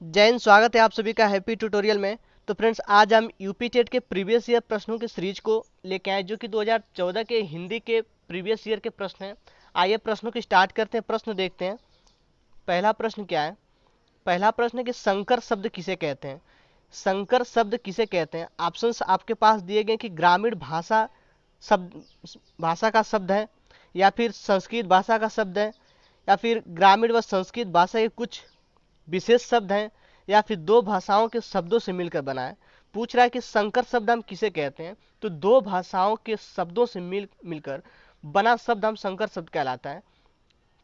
जय हिंद। स्वागत है आप सभी का हैप्पी ट्यूटोरियल में। तो फ्रेंड्स, आज हम यूपी टेट के प्रीवियस ईयर प्रश्नों की सीरीज को लेके आए जो कि 2014 के हिंदी के प्रीवियस ईयर के प्रश्न हैं। आइए प्रश्नों की स्टार्ट करते हैं, प्रश्न देखते हैं। पहला प्रश्न क्या है? पहला प्रश्न है कि संकर शब्द किसे कहते हैं। संकर शब्द किसे कहते हैं? ऑप्शंस आपके पास दिए गए कि ग्रामीण भाषा शब्द, भाषा का शब्द है, या फिर संस्कृत भाषा का शब्द है, या फिर ग्रामीण व संस्कृत भाषा के कुछ विशेष शब्द हैं, या फिर दो भाषाओं के शब्दों से मिलकर बना है। पूछ रहा है कि संकर शब्द हम किसे कहते हैं। तो दो भाषाओं के शब्दों से मिलकर बना शब्द हम संकर शब्द कहलाता है।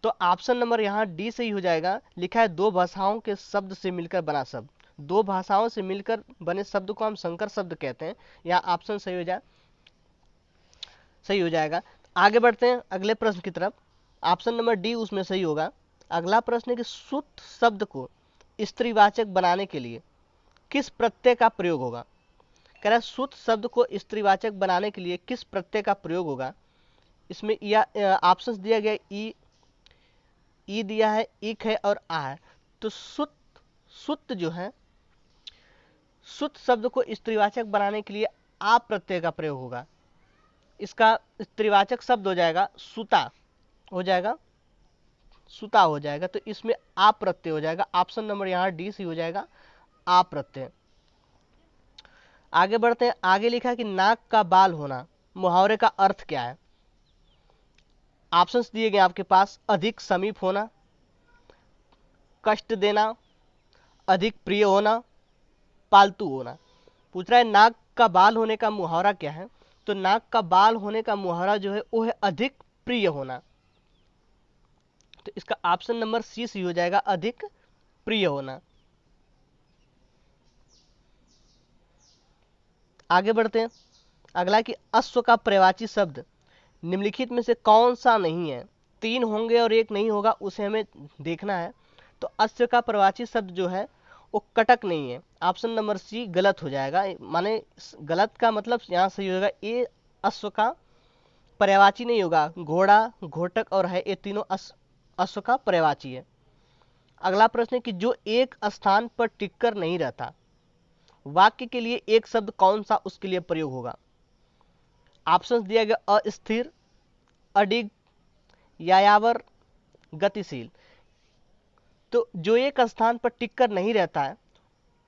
तो ऑप्शन नंबर यहाँ डी सही हो जाएगा। लिखा है दो भाषाओं के शब्द से मिलकर बना शब्द। दो भाषाओं से मिलकर बने शब्द को हम संकर शब्द कहते हैं। यहाँ ऑप्शन सही हो जाएगा। आगे बढ़ते हैं अगले प्रश्न की तरफ। ऑप्शन नंबर डी उसमें सही होगा। अगला प्रश्न है कि सुत शब्द को स्त्रीवाचक बनाने के लिए किस प्रत्यय का प्रयोग होगा। कह रहा है सुत शब्द को स्त्रीवाचक बनाने के लिए किस प्रत्यय का प्रयोग होगा। इसमें ऑप्शंस दिया गया ई दिया है, इक है और आ है। तो सुत जो है, सुत शब्द को स्त्रीवाचक बनाने के लिए आ प्रत्यय का प्रयोग होगा। इसका स्त्रीवाचक शब्द हो जाएगा सुता, हो जाएगा। तो इसमें आ प्रत्यय हो जाएगा। ऑप्शन नंबर यहाँ डी सी हो जाएगा, आ प्रत्यय। आगे बढ़ते हैं। आगे लिखा है कि नाक का बाल होना मुहावरे का अर्थ क्या है। ऑप्शंस दिए गए आपके पास। अधिक समीप होना, कष्ट देना, अधिक प्रिय होना, पालतू होना। पूछ रहा है नाक का बाल होने का मुहावरा क्या है। तो नाक का बाल होने का मुहावरा जो है वो है अधिक प्रिय होना। तो इसका ऑप्शन नंबर सी सी हो जाएगा, अधिक प्रिय होना। आगे बढ़ते हैं। अगला कि अश्व का पर्यायवाची शब्द निम्नलिखित में से कौन सा नहीं है। तीन होंगे और एक नहीं होगा, उसे हमें देखना है। तो अश्व का पर्यायवाची शब्द जो है वो कटक नहीं है। ऑप्शन नंबर सी गलत हो जाएगा। माने गलत का मतलब यहाँ सही होगा, ये अश्व का पर्यायवाची नहीं होगा। घोड़ा, घोटक और है, ये तीनों अश्व का पर्यायवाची है। अगला प्रश्न है कि जो एक स्थान पर टिककर नहीं रहता, वाक्य के लिए एक शब्द कौन सा उसके लिए प्रयोग होगा। ऑप्शंस दिया गया अस्थिर, अडिग, यायावर, गतिशील। तो जो एक स्थान पर टिककर नहीं रहता है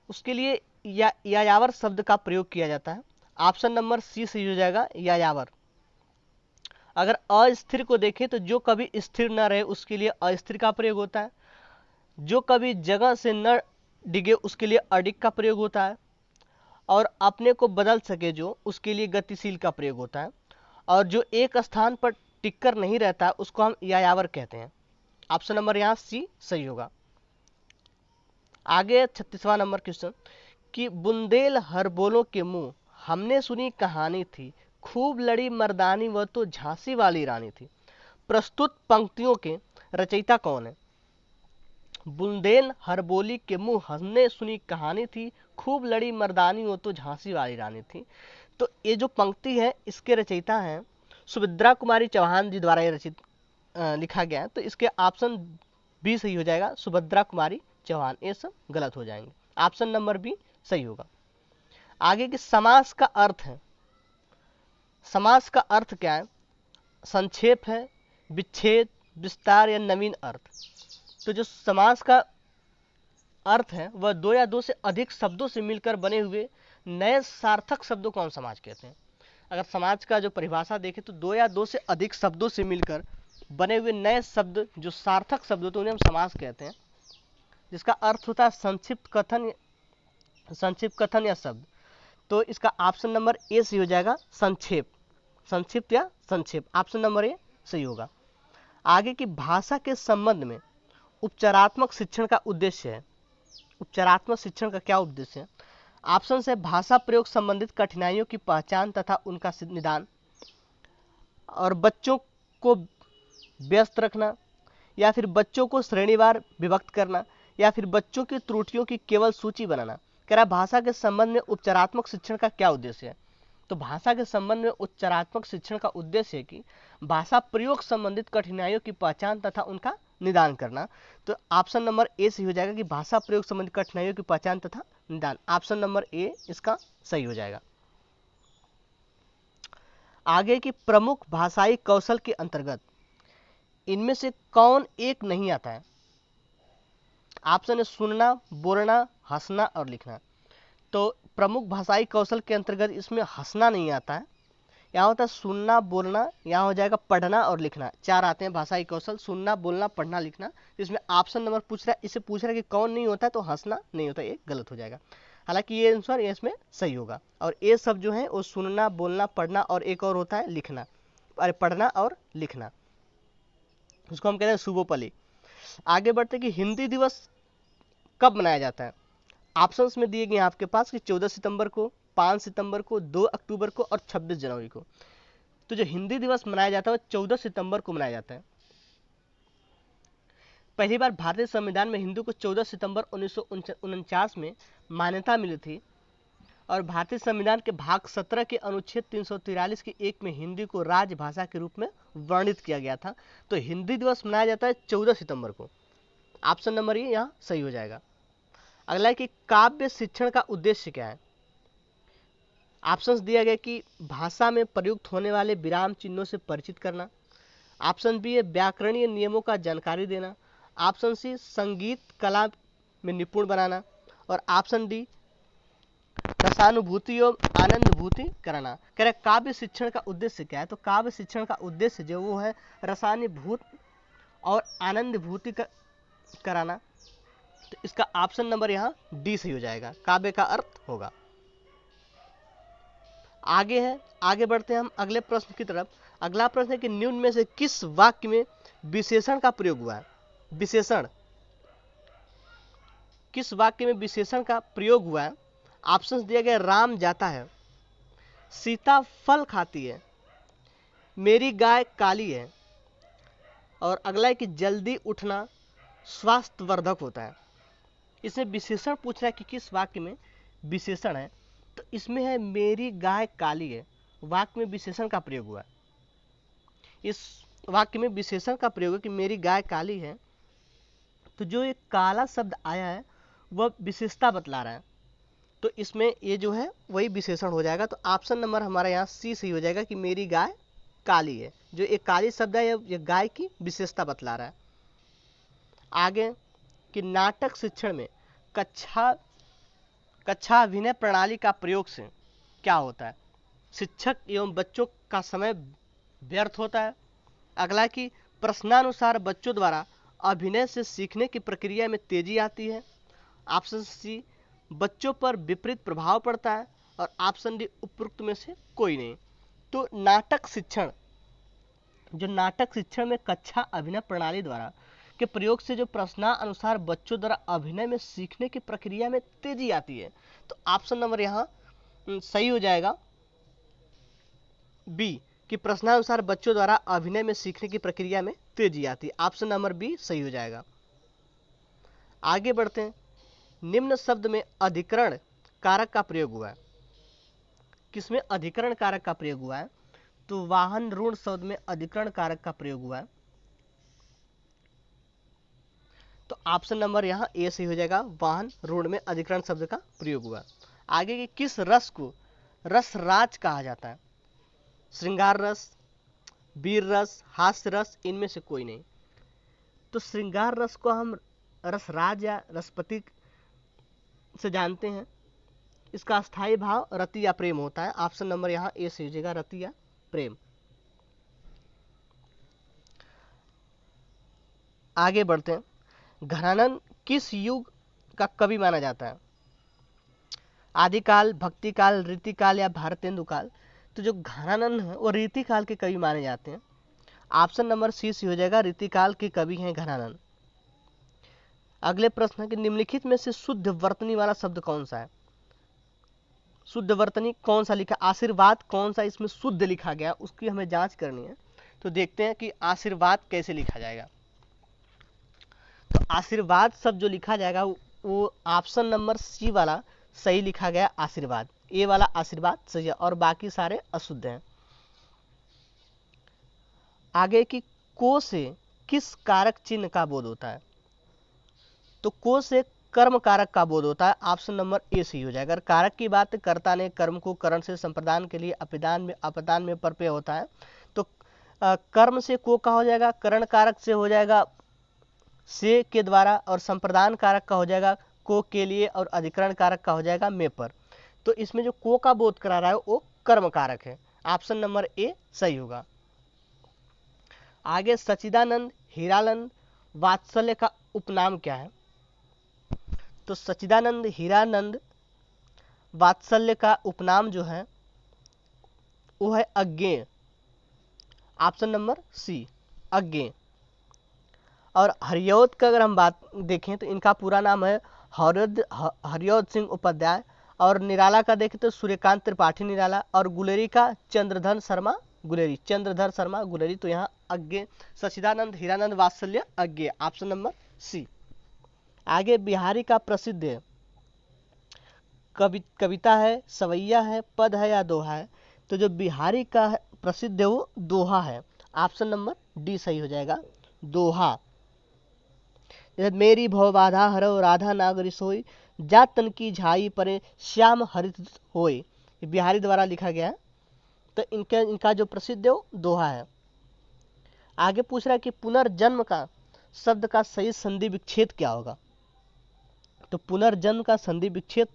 उसके लिए यायावर शब्द का प्रयोग किया जाता है। ऑप्शन नंबर सी सही हो जाएगा, यायावर। अगर अस्थिर को देखें तो जो कभी स्थिर न रहे उसके लिए अस्थिर का प्रयोग होता है। जो कभी जगह से न डिगे उसके लिए अडिग का प्रयोग होता है। और अपने को बदल सके जो, उसके लिए गतिशील का प्रयोग होता है। और जो एक स्थान पर टिककर नहीं रहता उसको हम यायावर कहते हैं। ऑप्शन नंबर यहाँ सी सही होगा। आगे 36वां नंबर क्वेश्चन कि बुंदेल हरबोलों के मुंह हमने सुनी कहानी थी, खूब लड़ी मर्दानी वह तो झांसी वाली रानी थी। प्रस्तुत पंक्तियों के रचयिता कौन है। बुंदेल हरबोली के मुंह हमने सुनी कहानी थी, खूब लड़ी मर्दानी वो तो झांसी वाली रानी थी। तो ये जो पंक्ति है इसके रचयिता हैं सुभद्रा कुमारी चौहान जी द्वारा ये रचित लिखा गया है। तो इसके ऑप्शन बी सही हो जाएगा, सुभद्रा कुमारी चौहान। ये सब गलत हो जाएंगे। ऑप्शन नंबर बी सही होगा। आगे की समास का अर्थ है। समास का अर्थ क्या है। संक्षेप है, विच्छेद, विस्तार या नवीन अर्थ। तो जो समास का अर्थ है वह दो या दो से अधिक शब्दों से मिलकर बने हुए नए सार्थक शब्दों को हम समाज कहते हैं। अगर समाज का जो परिभाषा देखें तो दो या दो से अधिक शब्दों से मिलकर बने हुए नए शब्द जो सार्थक शब्द होते हैं उन्हें हम समास कहते हैं, जिसका अर्थ होता है संक्षिप्त कथन या शब्द। तो इसका ऑप्शन नंबर ए सही हो जाएगा, संक्षेप, संक्षिप्त या संक्षेप। ऑप्शन नंबर ए सही होगा। आगे की भाषा के संबंध में उपचारात्मक शिक्षण का उद्देश्य है। उपचारात्मक शिक्षण का क्या उद्देश्य है। ऑप्शन है भाषा प्रयोग संबंधित कठिनाइयों की पहचान तथा उनका निदान, और बच्चों को व्यस्त रखना, या फिर बच्चों को श्रेणीवार विभक्त करना, या फिर बच्चों की त्रुटियों की केवल सूची बनाना। कह रहा भाषा के संबंध में उपचारात्मक शिक्षण का क्या उद्देश्य है। तो भाषा के संबंध में उपचारात्मक शिक्षण का उद्देश्य है कि भाषा प्रयोग संबंधित कठिनाइयों की पहचान तथा उनका निदान करना। तो ऑप्शन नंबर ए सही हो जाएगा कि भाषा प्रयोग संबंधी कठिनाइयों की पहचान तथा निदान। ऑप्शन नंबर ए इसका सही हो जाएगा। आगे की प्रमुख भाषाई कौशल के अंतर्गत इनमें से कौन एक नहीं आता है? ऑप्शन है सुनना, बोलना, हंसना और लिखना। तो प्रमुख भाषाई कौशल के अंतर्गत इसमें हंसना नहीं आता है। यहाँ होता है सुनना, बोलना, यहाँ हो जाएगा पढ़ना और लिखना। चार आते हैं भाषाई कौशल, सुनना, बोलना, पढ़ना, लिखना। इसमें ऑप्शन नंबर पूछ रहा है, इससे पूछ रहा है कि कौन नहीं होता है, तो हंसना नहीं होता, ये गलत हो जाएगा। हालांकि ये आंसर इसमें सही होगा। और ये सब जो है वो सुनना, बोलना, पढ़ना और एक और होता है लिखना, अरे पढ़ना और लिखना, उसको हम कहते हैं शुभोपली। आगे बढ़ते कि हिंदी दिवस कब मनाया जाता है? ऑप्शंस में दिए गए हैं आपके पास कि 14 सितंबर को, 5 सितंबर को, 2 अक्टूबर को और 26 जनवरी को। तो जो हिंदी दिवस मनाया जाता है वो 14 सितंबर को मनाया जाता है। पहली बार भारतीय संविधान में हिंदी को 14 सितंबर 1949 में मान्यता मिली थी और भारतीय संविधान के भाग 17 के अनुच्छेद 343 के 1 में हिंदी को राजभाषा के रूप में वर्णित किया गया था। तो हिंदी दिवस मनाया जाता है 14 सितंबर को। ऑप्शन नंबर ये यहाँ सही हो जाएगा। अगला है कि काव्य शिक्षण का उद्देश्य क्या है? ऑप्शंस दिया गया कि भाषा में प्रयुक्त होने वाले विराम चिन्हों से परिचित करना। ऑप्शन बी है व्याकरणीय नियमों का जानकारी देना। ऑप्शन सी संगीत कला में निपुण बनाना। और ऑप्शन डी रसानुभूति और आनंदभूति कराना। कह रहे काव्य शिक्षण का उद्देश्य क्या है? तो काव्य शिक्षण का उद्देश्य जो वो है रसानुभूत और आनंदभूति कराना। तो इसका ऑप्शन नंबर यहाँ डी सही हो जाएगा, काव्य का अर्थ होगा। आगे है, आगे बढ़ते हैं हम अगले प्रश्न की तरफ। अगला प्रश्न है कि निम्न में से किस वाक्य में विशेषण का प्रयोग हुआ है? विशेषण, किस वाक्य में विशेषण का प्रयोग हुआ है? ऑप्शंस दिया गया राम जाता है, सीता फल खाती है, मेरी गाय काली है और अगला है कि जल्दी उठना स्वास्थ्यवर्धक होता है। इसमें विशेषण पूछ रहा है कि किस वाक्य में विशेषण है। तो इसमें है मेरी गाय काली है, वाक्य में विशेषण का प्रयोग हुआ है। इस वाक्य में विशेषण का प्रयोग है कि मेरी गाय काली है। तो जो एक काला शब्द आया है वह विशेषता बतला रहा है, तो इसमें ये जो है वही विशेषण हो जाएगा। तो ऑप्शन नंबर हमारा यहाँ सी सही हो जाएगा कि मेरी गाय काली है। जो एक काली शब्द है ये गाय की विशेषता बतला रहा है। आगे कि नाटक शिक्षण में कक्षा अभिनय प्रणाली का प्रयोग से क्या होता है? शिक्षक एवं बच्चों का समय व्यर्थ होता है। अगला कि प्रश्नानुसार बच्चों द्वारा अभिनय से सीखने की प्रक्रिया में तेजी आती है। ऑप्शन सी बच्चों पर विपरीत प्रभाव पड़ता है और ऑप्शन डी उपरोक्त में से कोई नहीं। तो नाटक शिक्षण, जो नाटक शिक्षण में कक्षा अभिनय प्रणाली द्वारा के प्रयोग से जो प्रश्नानुसार बच्चों द्वारा अभिनय में सीखने की प्रक्रिया में तेजी आती है। तो ऑप्शन नंबर यहाँ सही हो जाएगा बी कि प्रश्नानुसार बच्चों द्वारा अभिनय में सीखने की प्रक्रिया में तेजी आती है। ऑप्शन नंबर बी सही हो जाएगा। आगे बढ़ते हैं। निम्न शब्द में अधिकरण कारक का प्रयोग हुआ है। किसमें अधिकरण कारक का प्रयोग हुआ है? तो वाहन ऋण शब्द में अधिकरण कारक का प्रयोग हुआ है। तो ऑप्शन नंबर यहाँ ए सही हो जाएगा, वाहन ऋण में अधिकरण शब्द का प्रयोग हुआ। आगे की किस रस को रसराज कहा जाता है? श्रृंगार रस, वीर रस, हास्य रस, इनमें से कोई नहीं। तो श्रृंगार रस को हम रसराज या रसपति से जानते हैं। इसका स्थायी भाव रति या प्रेम होता है। ऑप्शन नंबर यहाँ ए सही हो जाएगा, रति या प्रेम। आगे बढ़ते हैं। घनानंद किस युग का कवि माना जाता है? आदिकाल, भक्तिकाल, रीतिकाल या भारतेंदु काल? तो जो घनानंद है वो रीतिकाल के कवि माने जाते हैं। ऑप्शन नंबर सी सी हो जाएगा, रीतिकाल के कवि हैं घनानंद। अगले प्रश्न है कि निम्नलिखित में से शुद्ध वर्तनी वाला शब्द कौन सा है? शुद्ध वर्तनी कौन सा लिखा? आशीर्वाद कौन सा इसमें शुद्ध लिखा गया, उसकी हमें जांच करनी है। तो देखते हैं कि आशीर्वाद कैसे लिखा जाएगा। तो आशीर्वाद शब्द जो लिखा जाएगा वो ऑप्शन नंबर सी वाला सही लिखा गया, आशीर्वाद। ए वाला आशीर्वाद सही है और बाकी सारे अशुद्ध हैं। आगे की को से किस कारक चिन्ह का बोध होता है? तो को से कर्म कारक का बोध होता है। ऑप्शन नंबर ए सही हो जाएगा। अगर कारक की बात, कर्ता ने कर्म को करण से संप्रदान के लिए अपदान में प्रत्यय होता है, तो कर्म से को का हो जाएगा, करण कारक से हो जाएगा से के द्वारा, और संप्रदान कारक का हो जाएगा को के लिए, और अधिकरण कारक का हो जाएगा में पर। तो इसमें जो को का बोध करा रहा है वो कर्म कारक है। ऑप्शन नंबर ए सही होगा। आगे सच्चिदानंद हीरानंद वात्सल्य का उपनाम क्या है? तो सच्चिदानंद हीरानंद वात्सल्य का उपनाम जो है वो है अज्ञेय। ऑप्शन नंबर सी अज्ञेय। और हरिऔध का अगर हम बात देखें तो इनका पूरा नाम है हरिऔध सिंह उपाध्याय, और निराला का देखें तो सूर्यकांत त्रिपाठी निराला, और गुलेरी का चंद्रधर शर्मा गुलेरी। तो यहाँ अज्ञेय, सच्चिदानंद हीरानंद वात्सल्य अज्ञेय। Option number C. आगे बिहारी का प्रसिद्ध है, कविता है, सवैया है, पद है या दोहा है? तो जो बिहारी का प्रसिद्ध है वो दोहा है। ऑप्शन नंबर डी सही हो जाएगा, दोहा। जैसे मेरी भवबाधा हरौ राधा नागरी सोई, जा तन की झाई परे श्याम हरित होय, ये बिहारी द्वारा लिखा गया है। तो इनका जो प्रसिद्ध है वो दोहा है। आगे पूछ रहा है कि पुनर्जन्म का शब्द का सही संधि विच्छेद क्या होगा? तो पुनर्जन्म का संधि विच्छेद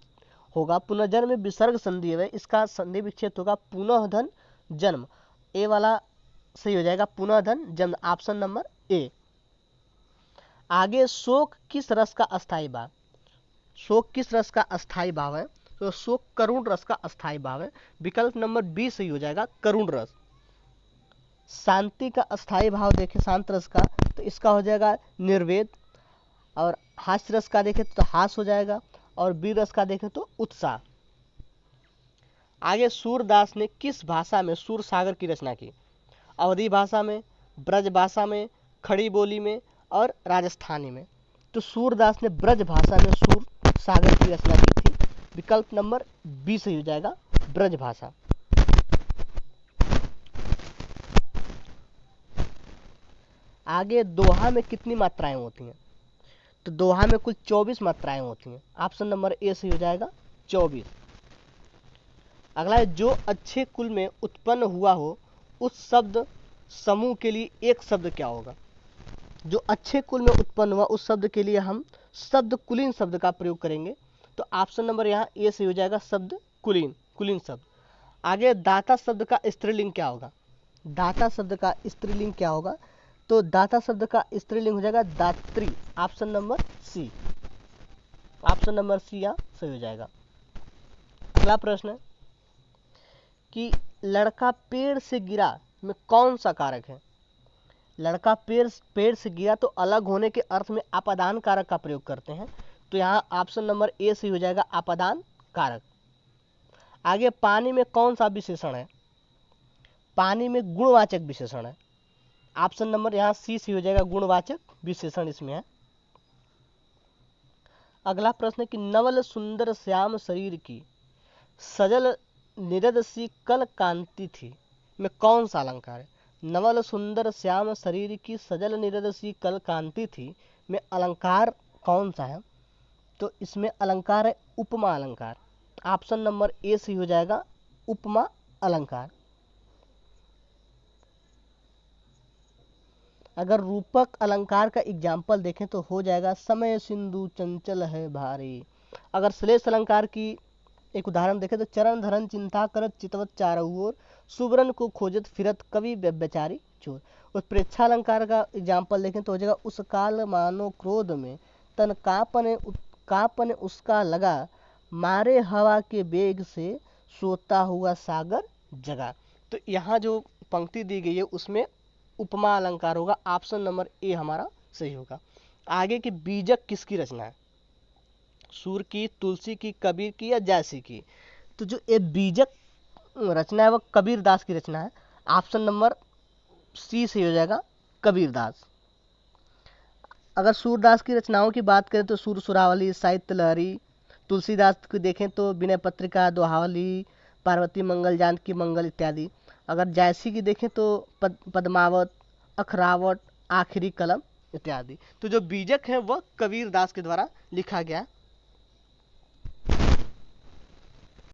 होगा, पुनर्जन्म में विसर्ग संधि है, इसका संधि विच्छेद होगा पुनः धन जन्म। ए वाला सही हो जाएगा, पुनः धन जन्म। Option number A. आगे शोक किस रस का अस्थाई भाव? शोक किस रस का अस्थाई भाव है? तो शोक करुण रस का अस्थाई भाव है। विकल्प नंबर बी सही हो जाएगा, करुण रस। शांति का अस्थाई भाव देखें शांत रस का, तो इसका हो जाएगा निर्वेद। और हास्य रस का देखें तो हास हो जाएगा, और वीर रस का देखें तो उत्साह। आगे सूरदास ने किस भाषा में सूर सागर की रचना की? अवधी भाषा में, ब्रज भाषा में, खड़ी बोली में, और राजस्थानी में। तो सूरदास ने ब्रज भाषा में सूर सागर की रचना की थी। विकल्प नंबर बी सही हो जाएगा, ब्रज भाषा। आगे दोहा में कितनी मात्राएं होती हैं? तो दोहा में कुल 24 मात्राएं होती हैं। ऑप्शन नंबर ए सही हो जाएगा, 24। अगला है जो अच्छे कुल में उत्पन्न हुआ हो उस शब्द समूह के लिए एक शब्द क्या होगा? जो अच्छे कुल में उत्पन्न हुआ उस शब्द के लिए हम शब्द कुलीन शब्द का प्रयोग करेंगे। तो ऑप्शन नंबर यहाँ ए सही हो जाएगा, शब्द कुलीन शब्द। आगे दाता शब्द का स्त्रीलिंग क्या होगा? दाता शब्द का स्त्रीलिंग क्या होगा? तो दाता शब्द का स्त्रीलिंग हो जाएगा दात्री। ऑप्शन नंबर सी यहाँ सही हो जाएगा। अगला प्रश्न है कि लड़का पेड़ से गिरा में कौन सा कारक है? लड़का पेड़ से गिरा तो अलग होने के अर्थ में अपादान कारक का प्रयोग करते हैं। तो यहाँ ऑप्शन नंबर ए सही हो जाएगा, अपादान कारक। आगे पानी में कौन सा विशेषण है? पानी में गुणवाचक विशेषण है। ऑप्शन नंबर यहाँ सी सही हो जाएगा, गुणवाचक विशेषण इसमें है। अगला प्रश्न है कि नवल सुंदर श्याम शरीर की सजल निरद सी कल कांति थी में कौन सा अलंकार है? नवल सुंदर श्याम शरीर की सजल निरद सी कल कांति थी में अलंकार कौन सा है? तो इसमें अलंकार है उपमा अलंकार। ऑप्शन नंबर ए सही हो जाएगा, उपमा अलंकार। अगर रूपक अलंकार का एग्जाम्पल देखें तो हो जाएगा समय सिंधु चंचल है भारी। अगर श्लेष अलंकार की एक उदाहरण देखें तो चरण धरन चिंता करत चितवत चारऊ ओर, सुवर्ण को खोजत फिरत कवि व्यभिचारी चोर। उस प्रेक्षा अलंकार का एग्जाम्पल देखें तो हो जाएगा उस काल मानो क्रोध में तन कापने उसका लगा, मारे हवा के वेग से सोता हुआ सागर जगा। तो यहाँ जो पंक्ति दी गई है उसमें उपमा अलंकार होगा। ऑप्शन नंबर ए हमारा सही होगा। आगे की बीजक किसकी रचना है? सूर की, तुलसी की, कबीर की या जैसी की? तो जो ये बीजक रचना है वह कबीर दास की रचना है। ऑप्शन नंबर सी सही हो जाएगा, कबीर दास। अगर सूरदास की रचनाओं की बात करें तो सूर सुरावली, साहित्य लहरी। तुलसीदास की देखें तो विनय पत्रिका, दोहावली, पार्वती मंगल, जानकी मंगल इत्यादि। अगर जैसी की देखें तो पद्मावत, अखरावट, आखिरी कलम इत्यादि। तो जो बीजक है वह कबीर दास के द्वारा लिखा गया